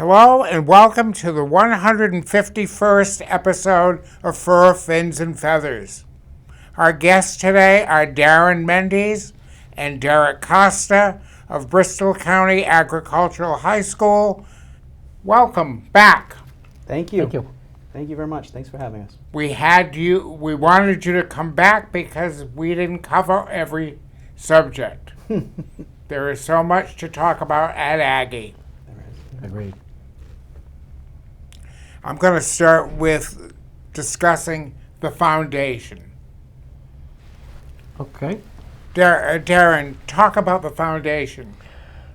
Hello and welcome to the 151st episode of Fur, Fins, and Feathers. Our guests today are Darrin Mendes and Derek Costa of Bristol County Agricultural High School. Welcome back. Thank you. Thank you. Thank you very much. Thanks for having us. We wanted you to come back because we didn't cover every subject. There is so much to talk about at Aggie. Agreed. I'm going to start with discussing the foundation. Okay. Darrin, talk about the foundation.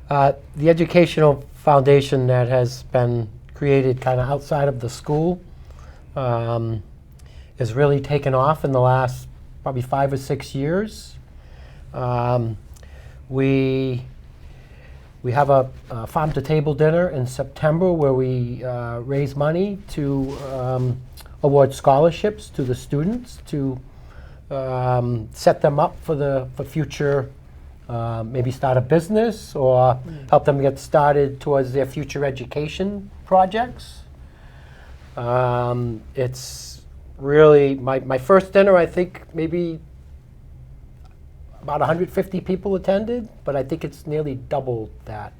The educational foundation that has been created kind of outside of the school has really taken off in the last probably 5 or 6 years. We have a farm-to-table dinner in September where we raise money to award scholarships to the students to set them up for future, maybe start a business or help them get started towards their future education projects. It's really, my first dinner, I think maybe about 150 people attended, but I think it's nearly doubled that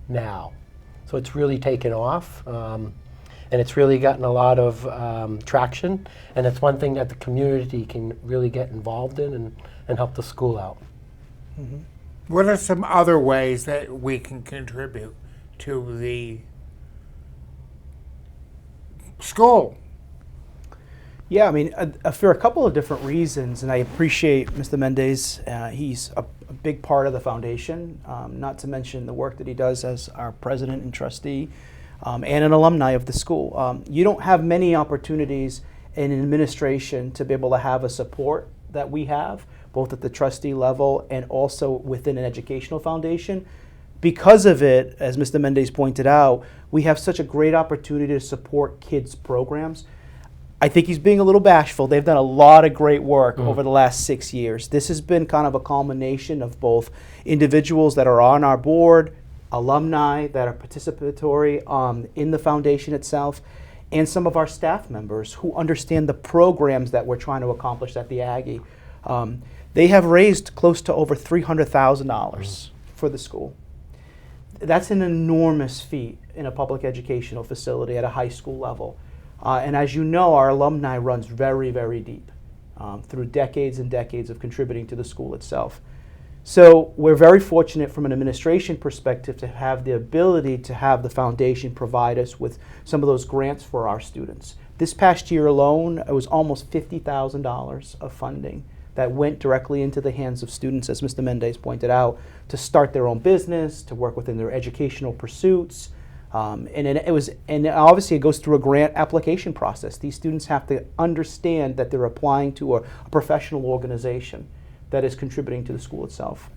now. So it's really taken off, and it's really gotten a lot of traction, and it's one thing that the community can really get involved in and help the school out. Mm-hmm. What are some other ways that we can contribute to the school? Yeah, I mean, for a couple of different reasons, and I appreciate Mr. Mendes. He's a big part of the foundation, not to mention the work that he does as our president and trustee, and an alumni of the school. You don't have many opportunities in administration to be able to have a support that we have, both at the trustee level and also within an educational foundation. Because of it, as Mr. Mendes pointed out, we have such a great opportunity to support kids' programs. I think he's being a little bashful. They've done a lot of great work over the last 6 years. This has been kind of a culmination of both individuals that are on our board, alumni that are participatory in the foundation itself, and some of our staff members who understand the programs that we're trying to accomplish at the Aggie. They have raised close to over $300,000 for the school. That's an enormous feat in a public educational facility at a high school level. And as you know, our alumni runs very, very deep through decades and decades of contributing to the school itself. So we're very fortunate from an administration perspective to have the ability to have the foundation provide us with some of those grants for our students. This past year alone, it was almost $50,000 of funding that went directly into the hands of students, as Mr. Mendes pointed out, to start their own business, to work within their educational pursuits. And obviously it goes through a grant application process. These students have to understand that they're applying to a professional organization that is contributing to the school itself.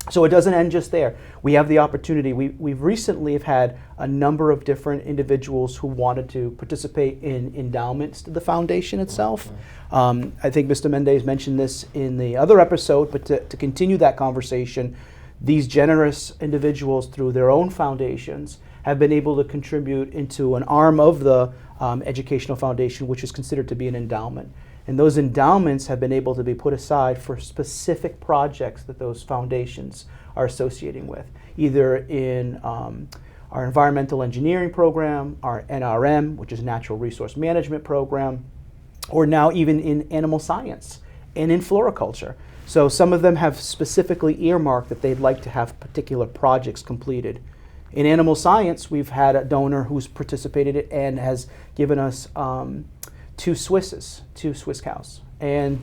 So it doesn't end just there. We have the opportunity. We've recently have had a number of different individuals who wanted to participate in endowments to the foundation itself. I think Mr. Mendes mentioned this in the other episode, but to continue that conversation, these generous individuals through their own foundations have been able to contribute into an arm of the educational foundation, which is considered to be an endowment. And those endowments have been able to be put aside for specific projects that those foundations are associating with, either in our environmental engineering program, our NRM, which is natural resource management program, or now even in animal science and in floriculture. So some of them have specifically earmarked that they'd like to have particular projects completed. In animal science, we've had a donor who's participated and has given us 2 Swiss cows. And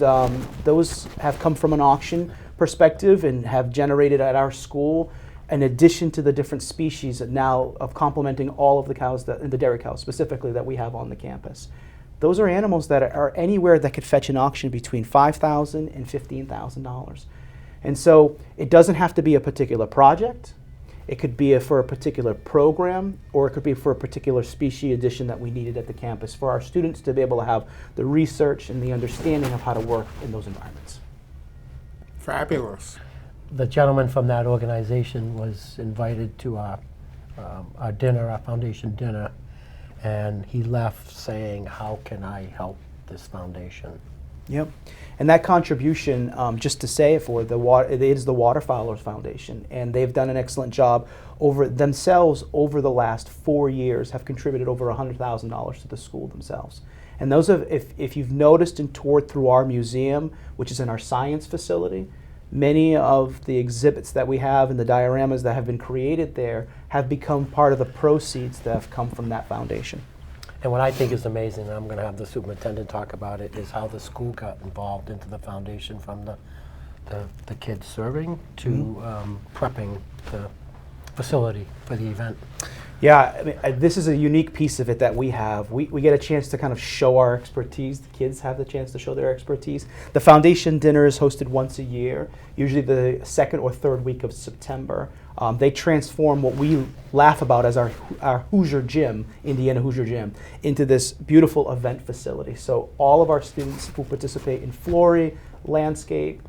those have come from an auction perspective and have generated at our school, in addition to the different species now of complementing all of the cows, the dairy cows specifically, that we have on the campus. Those are animals that are anywhere that could fetch an auction between $5,000 and $15,000. And so it doesn't have to be a particular project. It could be for a particular program, or it could be for a particular species addition that we needed at the campus for our students to be able to have the research and the understanding of how to work in those environments. Fabulous. The gentleman from that organization was invited to our our dinner, our foundation dinner, and he left saying, "How can I help this foundation?" Yep. And that contribution, just to say it for the water, it is the Waterfowlers Foundation, and they've done an excellent job over the last 4 years, have contributed over $100,000 to the school themselves. And those of, if you've noticed and toured through our museum, which is in our science facility, many of the exhibits that we have and the dioramas that have been created there have become part of the proceeds that have come from that foundation. And what I think is amazing, and I'm going to have the superintendent talk about it, is how the school got involved into the foundation, from the kids serving to prepping the facility for the event. Yeah, I mean, this is a unique piece of it that we have. We get a chance to kind of show our expertise. The kids have the chance to show their expertise. The foundation dinner is hosted once a year, usually the second or third week of September. They transform what we laugh about as our Hoosier Gym, Indiana Hoosier Gym, into this beautiful event facility. So all of our students who participate in flooring, landscape,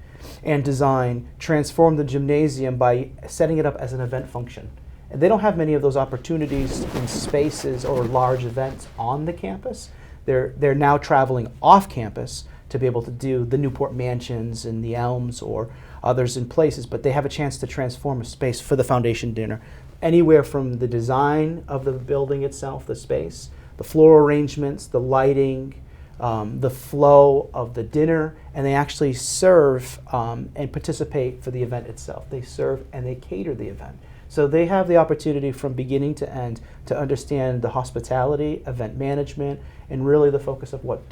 and design transform the gymnasium by setting it up as an event function. And they don't have many of those opportunities in spaces or large events on the campus. They're now traveling off campus to be able to do the Newport Mansions and the Elms or others in places, but they have a chance to transform a space for the foundation dinner. Anywhere from the design of the building itself, the space, the floor arrangements, the lighting, the flow of the dinner, and they actually serve and participate for the event itself. They serve and they cater the event. So they have the opportunity from beginning to end to understand the hospitality, event management, and really the focus of what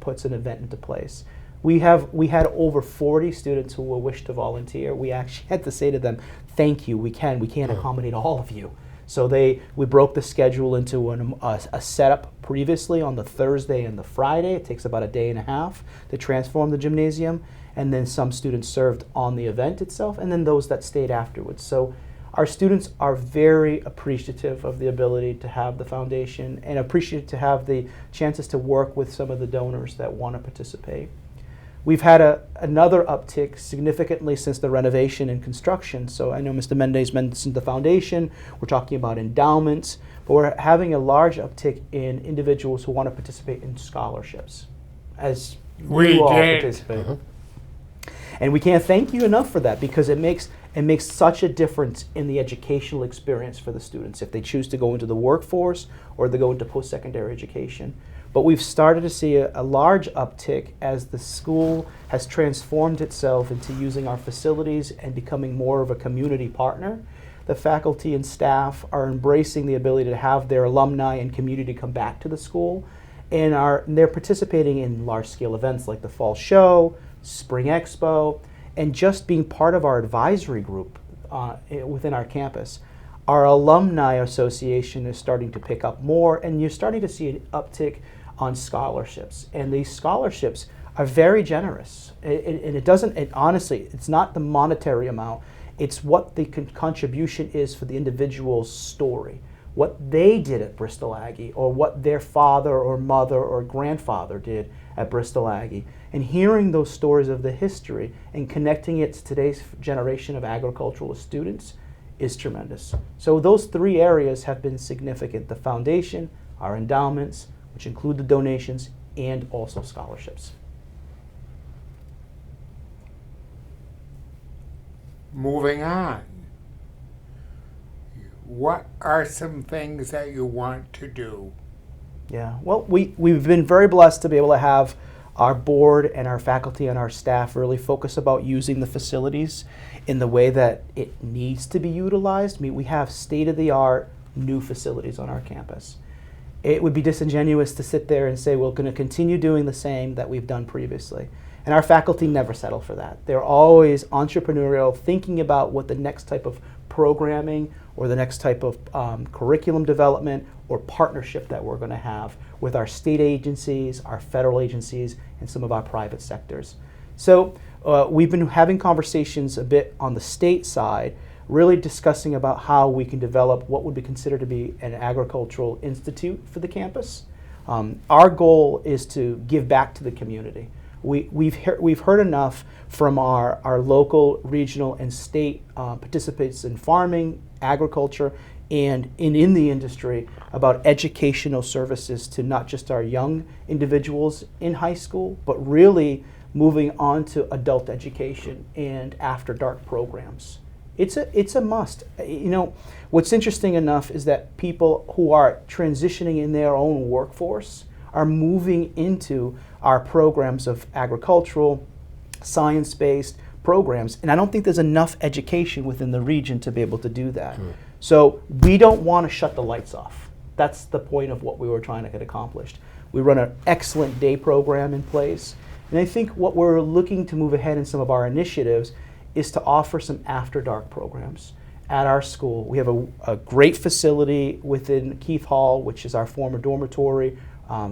puts an event into place. We had over 40 students who will wish to volunteer. We actually had to say to them, "Thank you. We can't accommodate all of you." So we broke the schedule into a setup previously on the Thursday and the Friday. It takes about a day and a half to transform the gymnasium, and then some students served on the event itself, and then those that stayed afterwards. So our students are very appreciative of the ability to have the foundation and appreciative to have the chances to work with some of the donors that want to participate. We've had another uptick significantly since the renovation and construction. So I know Mr. Mendes mentioned the foundation. We're talking about endowments, but we're having a large uptick in individuals who want to participate in scholarships, as you all participate. And we can't thank you enough for that, because it makes such a difference in the educational experience for the students if they choose to go into the workforce or they go into post-secondary education. But we've started to see a large uptick as the school has transformed itself into using our facilities and becoming more of a community partner. The faculty and staff are embracing the ability to have their alumni and community come back to the school, and they're participating in large-scale events like the Fall Show, Spring Expo, and just being part of our advisory group within our campus. Our alumni association is starting to pick up more, and you're starting to see an uptick on scholarships. And these scholarships are very generous. Honestly, it's not the monetary amount, it's what the contribution is for the individual's story. What they did at Bristol Aggie, or what their father or mother or grandfather did at Bristol Aggie. And hearing those stories of the history and connecting it to today's generation of agricultural students is tremendous. So those three areas have been significant: the foundation, our endowments, which include the donations, and also scholarships. Moving on. What are some things that you want to do? Yeah, well, we've been very blessed to be able to have our board and our faculty and our staff really focus about using the facilities in the way that it needs to be utilized. I mean, we have state-of-the-art new facilities on our campus. It would be disingenuous to sit there and say we're going to continue doing the same that we've done previously. And our faculty never settle for that. They're always entrepreneurial, thinking about what the next type of programming or the next type of curriculum development or partnership that we're going to have with our state agencies, our federal agencies, and some of our private sectors. So we've been having conversations a bit on the state side, really discussing about how we can develop what would be considered to be an agricultural institute for the campus. Our goal is to give back to the community. We've heard enough from our local, regional, and state participants in farming, agriculture, and in the industry about educational services to not just our young individuals in high school, but really moving on to adult education and after dark programs. It's a must. You know, what's interesting enough is that people who are transitioning in their own workforce are moving into our programs of agricultural, science-based programs, and I don't think there's enough education within the region to be able to do that. So we don't want to shut the lights off. That's the point of what we were trying to get accomplished. We run an excellent day program in place, and I think what we're looking to move ahead in some of our initiatives is to offer some after dark programs at our school. We have a great facility within Keith Hall, which is our former dormitory,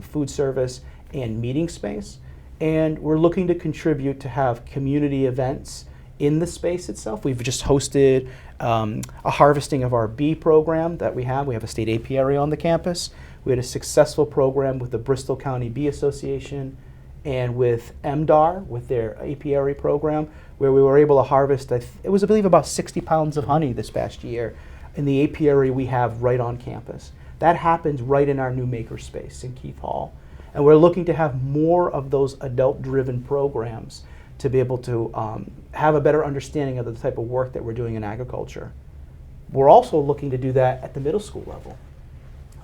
food service, and meeting space. And we're looking to contribute to have community events in the space itself. We've just hosted a harvesting of our bee program that we have. We have a state apiary on the campus. We had a successful program with the Bristol County Bee Association and with MDAR, with their apiary program, where we were able to harvest, it was, I believe, about 60 pounds of honey this past year in the apiary we have right on campus. That happens right in our new makerspace in Keith Hall. And we're looking to have more of those adult-driven programs to be able to have a better understanding of the type of work that we're doing in agriculture. We're also looking to do that at the middle school level.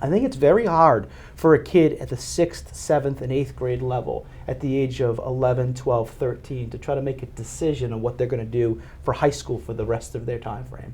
I think it's very hard for a kid at the 6th, 7th, and 8th grade level at the age of 11, 12, 13 to try to make a decision on what they're going to do for high school for the rest of their time frame.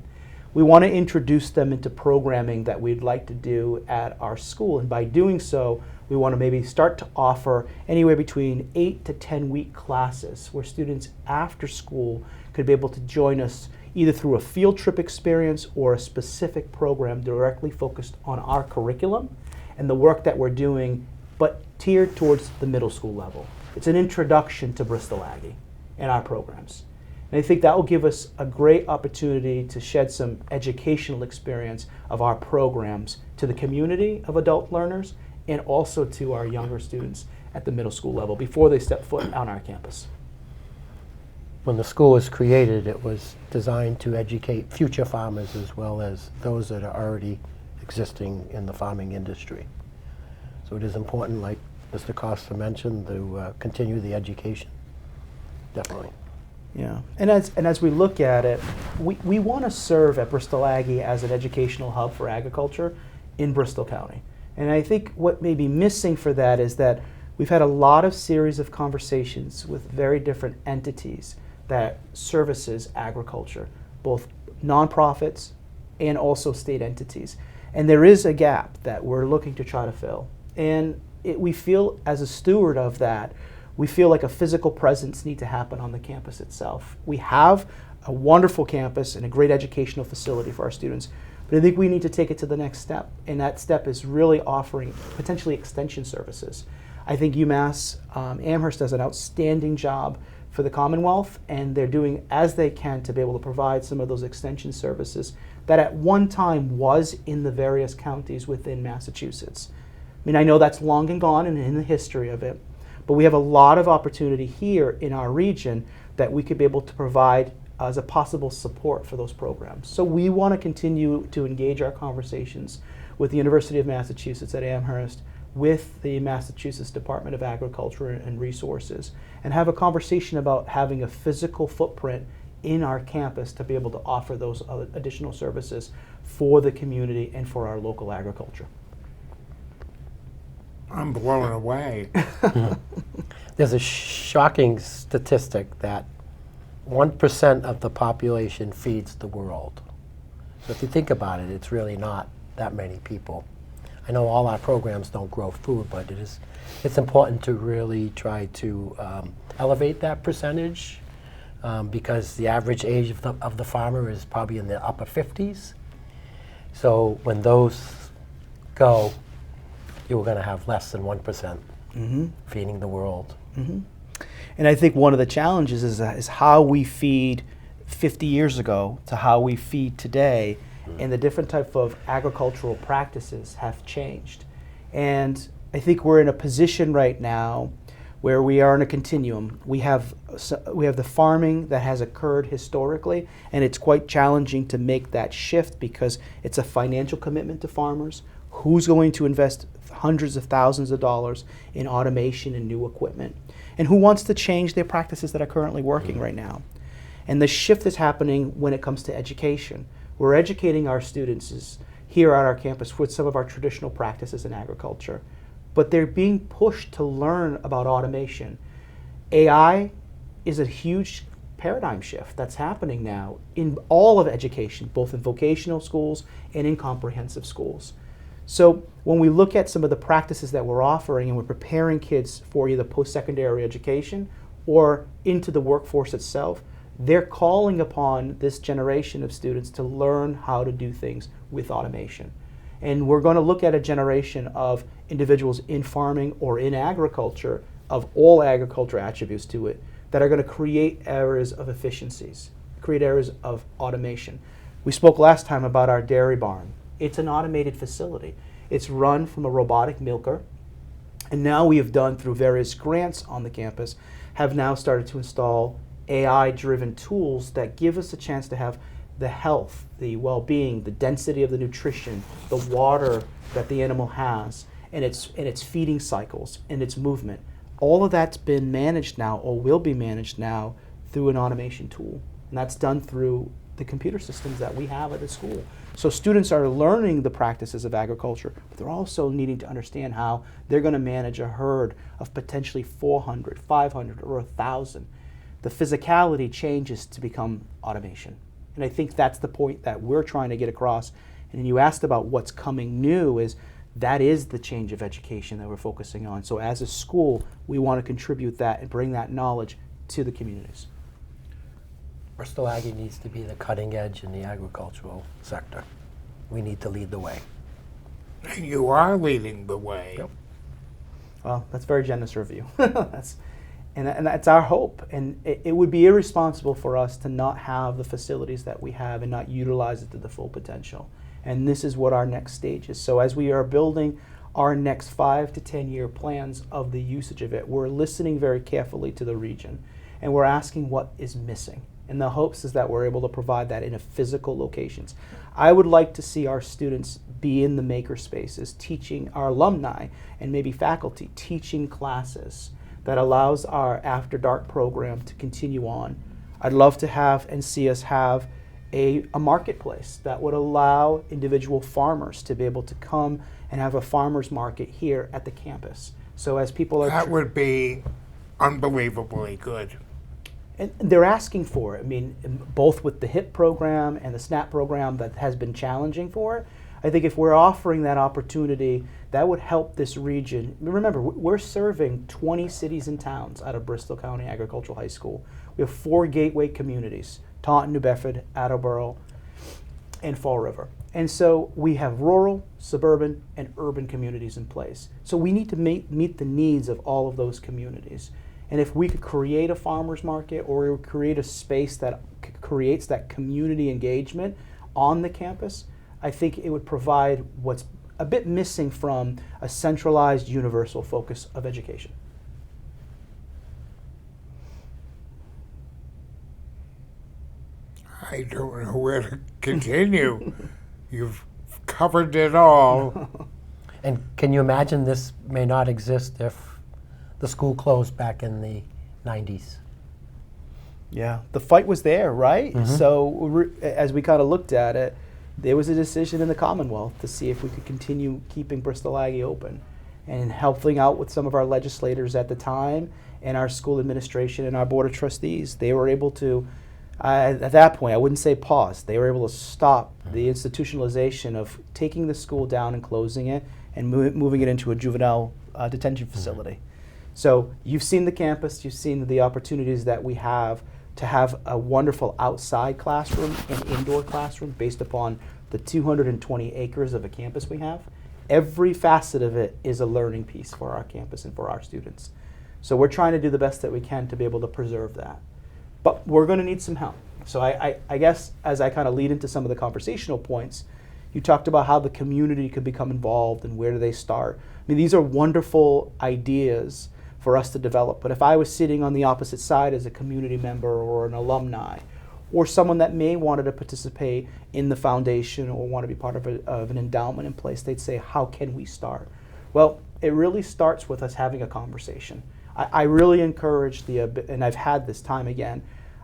We want to introduce them into programming that we'd like to do at our school, and by doing so, we want to maybe start to offer anywhere between 8 to 10-week classes where students after school could be able to join us either through a field trip experience or a specific program directly focused on our curriculum and the work that we're doing, but tiered towards the middle school level. It's an introduction to Bristol Aggie and our programs. And I think that will give us a great opportunity to shed some educational experience of our programs to the community of adult learners and also to our younger students at the middle school level before they step foot on our campus. When the school was created, it was designed to educate future farmers as well as those that are already existing in the farming industry. So it is important, like Mr. Costa mentioned, to continue the education. Definitely. Yeah, and as we look at it, we want to serve at Bristol Aggie as an educational hub for agriculture in Bristol County. And I think what may be missing for that is that we've had a lot of series of conversations with very different entities that services agriculture, both nonprofits and also state entities. And there is a gap that we're looking to try to fill. And we feel, as a steward of that, we feel like a physical presence needs to happen on the campus itself. We have a wonderful campus and a great educational facility for our students, but I think we need to take it to the next step, and that step is really offering potentially extension services. I think UMass Amherst does an outstanding job for the Commonwealth, and they're doing as they can to be able to provide some of those extension services that at one time was in the various counties within Massachusetts. I mean, I know that's long and gone and in the history of it, but we have a lot of opportunity here in our region that we could be able to provide as a possible support for those programs. So we want to continue to engage our conversations with the University of Massachusetts at Amherst, with the Massachusetts Department of Agriculture and Resources, and have a conversation about having a physical footprint in our campus to be able to offer those additional services for the community and for our local agriculture. I'm blown away. There's a shocking statistic that 1% of the population feeds the world. So if you think about it, it's really not that many people. I know all our programs don't grow food, but it's important to really try to elevate that percentage because the average age of the farmer is probably in the upper 50s. So when those go, you're going to have less than 1% feeding the world. And I think one of the challenges is how we feed 50 years ago to how we feed today, and the different type of agricultural practices have changed. And I think we're in a position right now where we are in a continuum. We have the farming that has occurred historically, and it's quite challenging to make that shift because it's a financial commitment to farmers. Who's going to invest hundreds of thousands of dollars in automation and new equipment? And who wants to change their practices that are currently working right now? And the shift is happening when it comes to education. We're educating our students here at our campus with some of our traditional practices in agriculture, but they're being pushed to learn about automation. AI is a huge paradigm shift that's happening now in all of education, both in vocational schools and in comprehensive schools. So when we look at some of the practices that we're offering and we're preparing kids for either post-secondary education or into the workforce itself, they're calling upon this generation of students to learn how to do things with automation. And we're going to look at a generation of individuals in farming or in agriculture, of all agriculture attributes to it, that are going to create areas of efficiencies, create areas of automation. We spoke last time about our dairy barn. It's an automated facility. It's run from a robotic milker. And now we have done, through various grants on the campus, have now started to install AI-driven tools that give us a chance to have the health, the well-being, the density of the nutrition, the water that the animal has, and its feeding cycles and its movement. All of that's been managed now, or will be managed now, through an automation tool. And that's done through the computer systems that we have at the school. So students are learning the practices of agriculture, but they're also needing to understand how they're going to manage a herd of potentially 400, 500, or 1,000. The physicality changes to become automation. And I think that's the point that we're trying to get across. And you asked about what's coming new, that is the change of education that we're focusing on. So as a school, we want to contribute that and bring that knowledge to the communities. Bristol Aggie needs to be the cutting edge in the agricultural sector. We need to lead the way. You are leading the way. Yep. Well, that's very generous of you. And that's our hope. And it would be irresponsible for us to not have the facilities that we have and not utilize it to the full potential. And this is what our next stage is. So as we are building our next 5 to 10 year plans of the usage of it, we're listening very carefully to the region. And we're asking what is missing. And the hopes is that we're able to provide that in a physical locations. I would like to see our students be in the maker spaces, teaching our alumni and maybe faculty, teaching classes that allows our After Dark program to continue on. I'd love to have and see us have a marketplace that would allow individual farmers to be able to come and have a farmer's market here at the campus. So as people are... That would be unbelievably good. And they're asking for it. I mean, both with the HIP program and the SNAP program that has been challenging for it, I think if we're offering that opportunity, that would help this region. Remember, we're serving 20 cities and towns out of Bristol County Agricultural High School. We have 4 gateway communities: Taunton, New Bedford, Attleboro, and Fall River. And so we have rural, suburban, and urban communities in place. So we need to meet the needs of all of those communities. And if we could create a farmer's market, or create a space that creates that community engagement on the campus, I think it would provide what's a bit missing from a centralized universal focus of education. I don't know where to continue. You've covered it all. And can you imagine this may not exist if the school closed back in the 90s? Yeah, the fight was there, right? Mm-hmm. So as we kind of looked at it, there was a decision in the Commonwealth to see if we could continue keeping Bristol Aggie open, and helping out with some of our legislators at the time and our school administration and our board of trustees. They were able to, at that point, I wouldn't say pause, they were able to stop the institutionalization of taking the school down and closing it and moving it into a juvenile detention facility. So you've seen the campus, you've seen the opportunities that we have to have a wonderful outside classroom and indoor classroom based upon the 220 acres of a campus we have. Every facet of it is a learning piece for our campus and for our students. So we're trying to do the best that we can to be able to preserve that. But we're going to need some help. So I guess as I kind of lead into some of the conversational points, you talked about how the community could become involved and where do they start. I mean, these are wonderful ideas, for us to develop. But if I was sitting on the opposite side as a community member or an alumni, or someone that may wanted to participate in the foundation or want to be part of an endowment in place, they'd say, how can we start? Well, it really starts with us having a conversation. I really encourage and I've had this time again,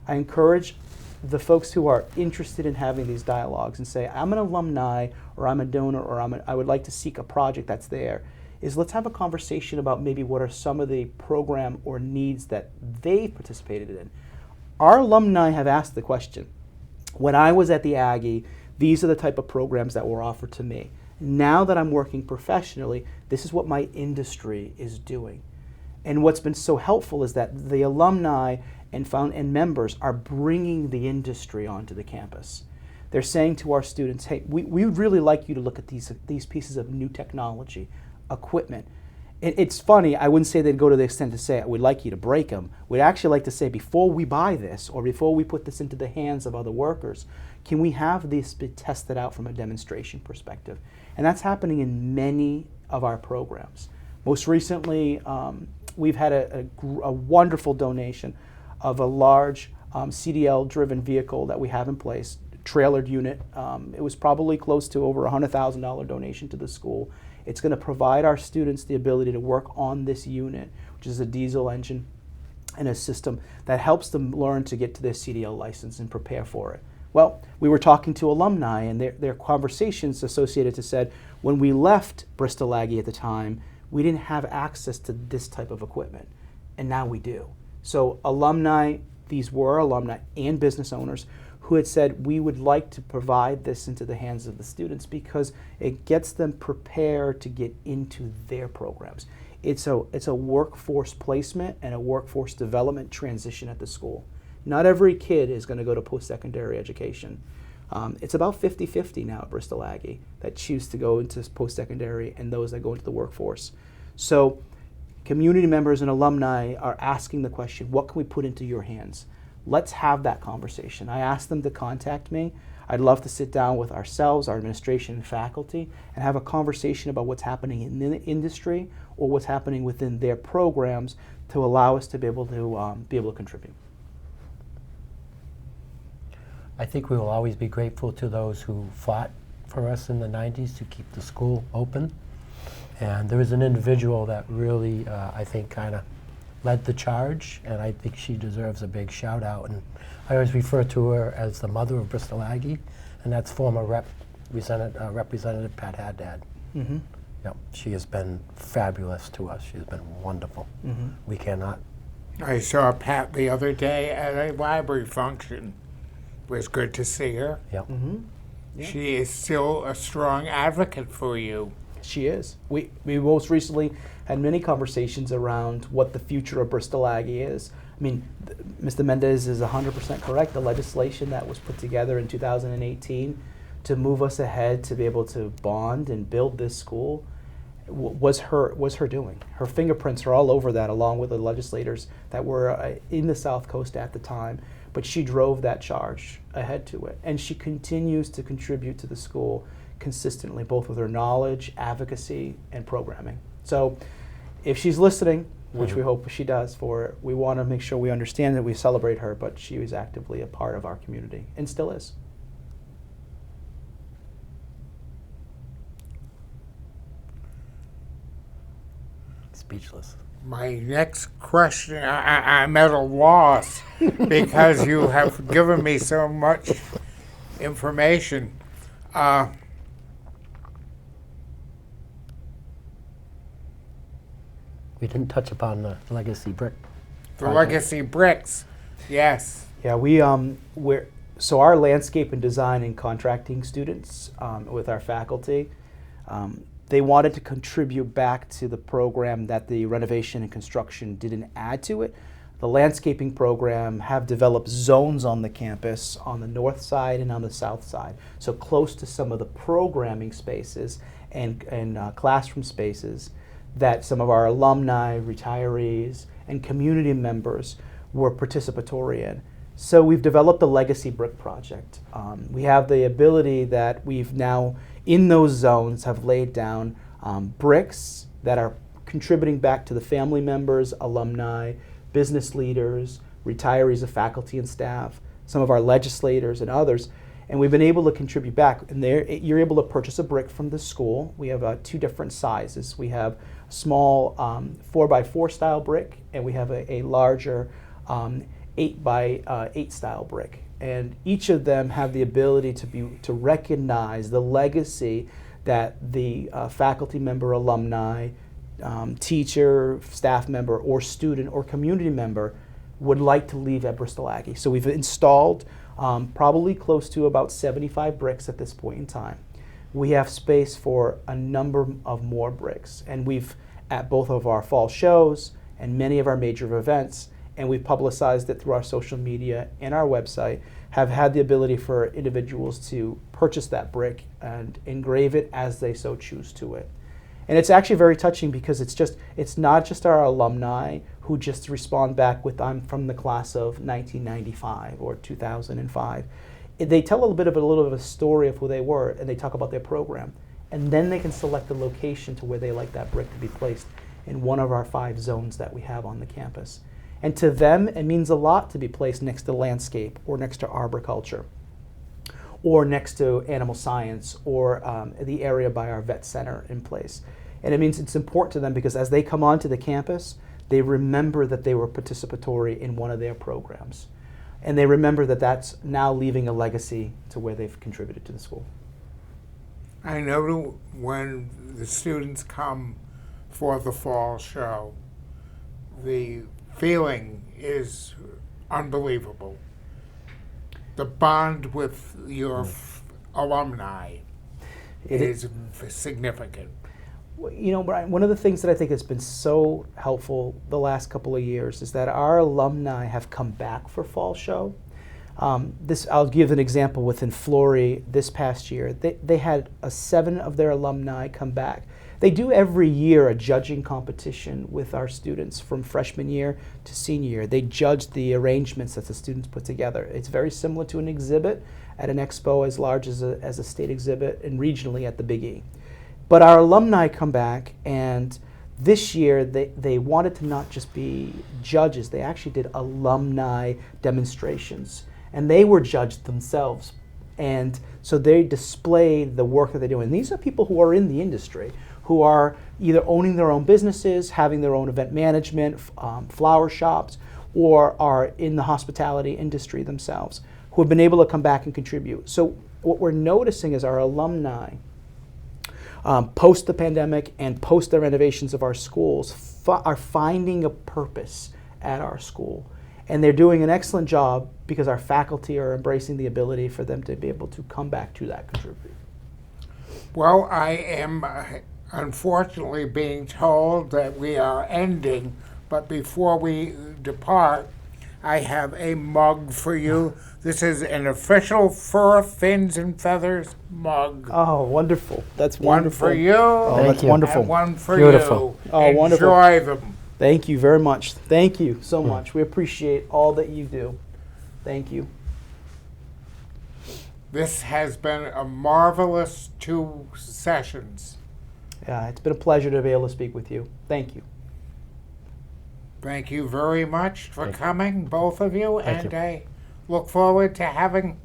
I encourage the folks who are interested in having these dialogues and say, I'm an alumni, or I'm a donor, or I would like to seek a project that's there, is let's have a conversation about maybe what are some of the program or needs that they participated in. Our alumni have asked the question, when I was at the Aggie, these are the type of programs that were offered to me. Now that I'm working professionally, this is what my industry is doing. And what's been so helpful is that the alumni and members are bringing the industry onto the campus. They're saying to our students, hey, we would really like you to look at these pieces of new technology, equipment. It's funny, I wouldn't say they'd go to the extent to say, we'd like you to break them. We'd actually like to say, before we buy this, or before we put this into the hands of other workers, can we have this be tested out from a demonstration perspective? And that's happening in many of our programs. Most recently, we've had a wonderful donation of a large CDL-driven vehicle that we have in place, trailered unit. It was probably close to over $100,000 donation to the school. It's going to provide our students the ability to work on this unit, which is a diesel engine and a system that helps them learn to get to their CDL license and prepare for it. Well, we were talking to alumni, and their conversations associated to said, when we left Bristol Aggie at the time, we didn't have access to this type of equipment, and now we do. So alumni, these were alumni and business owners who had said, we would like to provide this into the hands of the students because it gets them prepared to get into their programs. It's a workforce placement and a workforce development transition at the school. Not every kid is going to go to post-secondary education. It's about 50-50 now at Bristol Aggie that choose to go into post-secondary and those that go into the workforce. So community members and alumni are asking the question, what can we put into your hands? Let's have that conversation. I asked them to contact me. I'd love to sit down with ourselves, our administration and faculty, and have a conversation about what's happening in the industry or what's happening within their programs to allow us to be able to contribute. I think we will always be grateful to those who fought for us in the 90s to keep the school open. And there was an individual that really, I think, kind of led the charge, and I think she deserves a big shout out. And I always refer to her as the mother of Bristol Aggie, and that's former Representative Pat Haddad. Mm-hmm. Yep, she has been fabulous to us. She's been wonderful. Mm-hmm. We cannot. I saw Pat the other day at a library function. It was good to see her. Yep. Mm-hmm. Yeah. She is still a strong advocate for you. She is. We most recently had many conversations around what the future of Bristol Aggie is. I mean, Mr. Mendes is 100% correct. The legislation that was put together in 2018 to move us ahead to be able to bond and build this school was her doing. Her fingerprints are all over that, along with the legislators that were in the South Coast at the time. But she drove that charge ahead to it, and she continues to contribute to the school consistently, both with her knowledge, advocacy, and programming. So if she's listening, which we hope she does, we want to make sure we understand that we celebrate her, but she was actively a part of our community and still is. Speechless. My next question, I'm at a loss because you have given me so much information. We didn't touch upon the legacy brick. The legacy bricks, yes. Yeah, so our landscape and design and contracting students with our faculty, they wanted to contribute back to the program that the renovation and construction didn't add to it. The landscaping program have developed zones on the campus on the north side and on the south side, so close to some of the programming spaces and classroom spaces that some of our alumni, retirees, and community members were participatory in. So we've developed the Legacy Brick Project. We have the ability that we've now, in those zones, have laid down bricks that are contributing back to the family members, alumni, business leaders, retirees of faculty and staff, some of our legislators and others, and we've been able to contribute back. And there, you're able to purchase a brick from the school. We have 2 different sizes. We have a small 4x4 style brick, and we have a larger 8x8 style brick. And each of them have the ability to recognize the legacy that the faculty member, alumni, teacher, staff member, or student or community member would like to leave at Bristol Aggie. So we've installed probably close to about 75 bricks at this point in time. We have space for a number of more bricks, and we've, at both of our fall shows and many of our major events, and we've publicized it through our social media and our website, have had the ability for individuals to purchase that brick and engrave it as they so choose to it. And it's actually very touching because it's not just our alumni who just respond back with, "I'm from the class of 1995 or 2005. They tell a little bit of a story of who they were, and they talk about their program. And then they can select the location to where they like that brick to be placed in one of our 5 zones that we have on the campus. And to them, it means a lot to be placed next to landscape, or next to arboriculture, or next to animal science, or the area by our vet center in place. And it means it's important to them because as they come onto the campus, they remember that they were participatory in one of their programs. And they remember that that's now leaving a legacy to where they've contributed to the school. I know when the students come for the fall show, the feeling is unbelievable. The bond with your alumni is significant. You know, Brian, one of the things that I think has been so helpful the last couple of years is that our alumni have come back for fall show. I'll give an example within Flory this past year. They had 7 of their alumni come back. They do every year a judging competition with our students from freshman year to senior year. They judge the arrangements that the students put together. It's very similar to an exhibit at an expo as large as a state exhibit, and regionally at the Big E. But our alumni come back, and this year they wanted to not just be judges, they actually did alumni demonstrations. And they were judged themselves. And so they displayed the work that they do. And these are people who are in the industry, who are either owning their own businesses, having their own event management, flower shops, or are in the hospitality industry themselves, who have been able to come back and contribute. So what we're noticing is our alumni, post the pandemic and post the renovations of our schools, are finding a purpose at our school. And they're doing an excellent job because our faculty are embracing the ability for them to be able to come back to that contribute. Well, I am unfortunately being told that we are ending, but before we depart, I have a mug for you. This is an official Fur, Fins, and Feathers mug. Oh, wonderful. That's One wonderful. for you. Oh, that's you. wonderful. And one for Beautiful. you. Oh, wonderful. Enjoy them. Thank you very much. Thank you so much. We appreciate all that you do. Thank you. This has been a marvelous 2 sessions. Yeah, it's been a pleasure to be able to speak with you. Thank you. Thank you very much for Thank you. coming, both of you, Thank and you. I look forward to having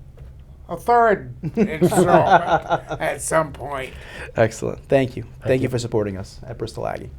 a 3rd installment at some point. Excellent. Thank you. Thank you you. for supporting us at Bristol Aggie.